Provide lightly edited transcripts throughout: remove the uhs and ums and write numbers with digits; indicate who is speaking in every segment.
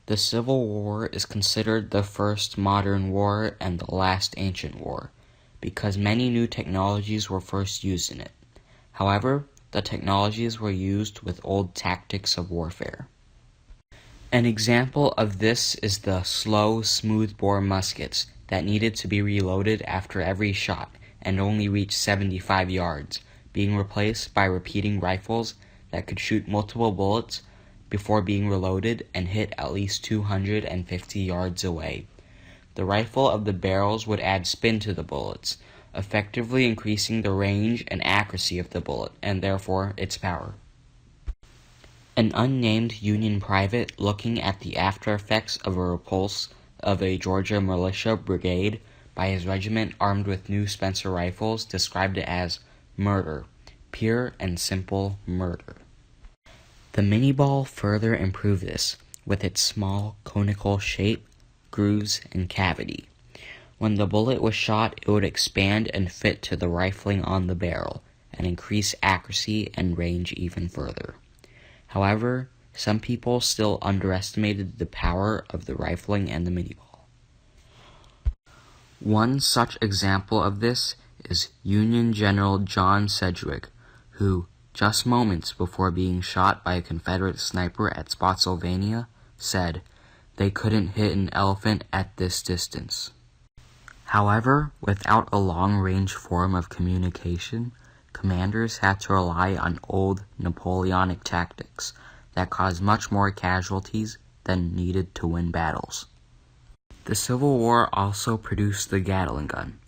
Speaker 1: The Civil War is considered the first modern war and the last ancient war, because many new technologies were first used in it. However, the technologies were used with old tactics of warfare. An example of this is the slow, smooth-bore muskets that needed to be reloaded after every shot and only reached 75 yards, being replaced by repeating rifles that could shoot multiple bullets before being reloaded and hit at least 250 yards away. The rifle of the barrels would add spin to the bullets, effectively increasing the range and accuracy of the bullet, and therefore its power. An unnamed Union private looking at the after effects of a repulse of a Georgia militia brigade by his regiment armed with new Spencer rifles described it as murder, pure and simple murder. The Mini-Ball further improved this with its small conical shape, grooves, and cavity. When the bullet was shot, it would expand and fit to the rifling on the barrel and increase accuracy and range even further. However, some people still underestimated the power of the rifling and the Mini-Ball. One such example of this is Union General John Sedgwick, who, just moments before being shot by a Confederate sniper at Spotsylvania, said, "They couldn't hit an elephant at this distance." However, without a long-range form of communication, commanders had to rely on old Napoleonic tactics that caused much more casualties than needed to win battles. The Civil War also produced the Gatling gun,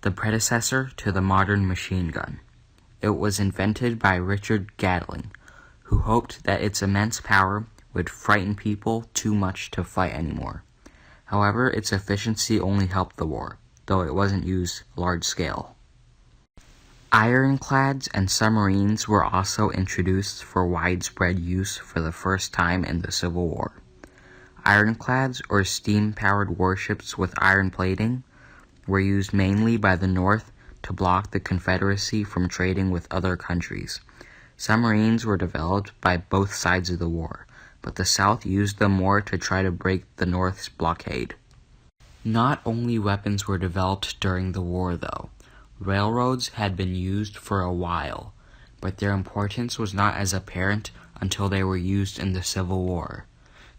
Speaker 1: the predecessor to the modern machine gun. It was invented by Richard Gatling, who hoped that its immense power would frighten people too much to fight anymore. However, its efficiency only helped the war, though it wasn't used large scale. Ironclads and submarines were also introduced for widespread use for the first time in the Civil War. Ironclads, or steam-powered warships with iron plating, were used mainly by the North to block the Confederacy from trading with other countries. Submarines were developed by both sides of the war, but the South used them more to try to break the North's blockade. Not only weapons were developed during the war, though. Railroads had been used for a while, but their importance was not as apparent until they were used in the Civil War.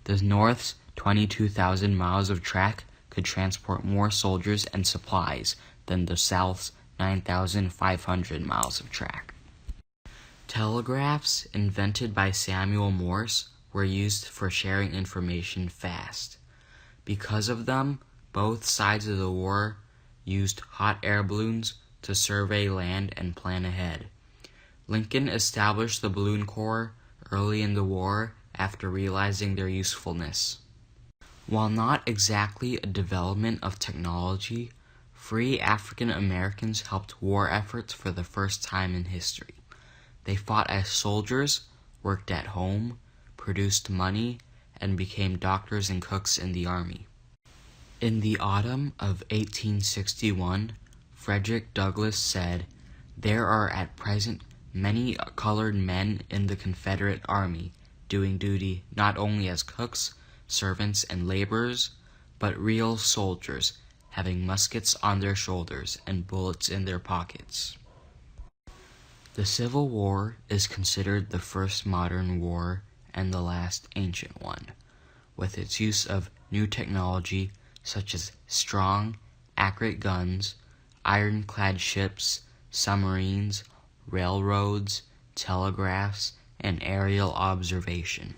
Speaker 1: The North's 22,000 miles of track could transport more soldiers and supplies than the South's 9,500 miles of track. Telegraphs, invented by Samuel Morse, were used for sharing information fast. Because of them, both sides of the war used hot air balloons to survey land and plan ahead. Lincoln established the Balloon Corps early in the war after realizing their usefulness. While not exactly a development of technology, free African Americans helped war efforts for the first time in history. They fought as soldiers, worked at home, produced money, and became doctors and cooks in the army. In the autumn of 1861, Frederick Douglass said, "There are at present many colored men in the Confederate Army doing duty not only as cooks, servants, and laborers, but real soldiers, having muskets on their shoulders and bullets in their pockets." The Civil War is considered the first modern war and the last ancient one, with its use of new technology such as strong, accurate guns, ironclad ships, submarines, railroads, telegraphs, and aerial observation.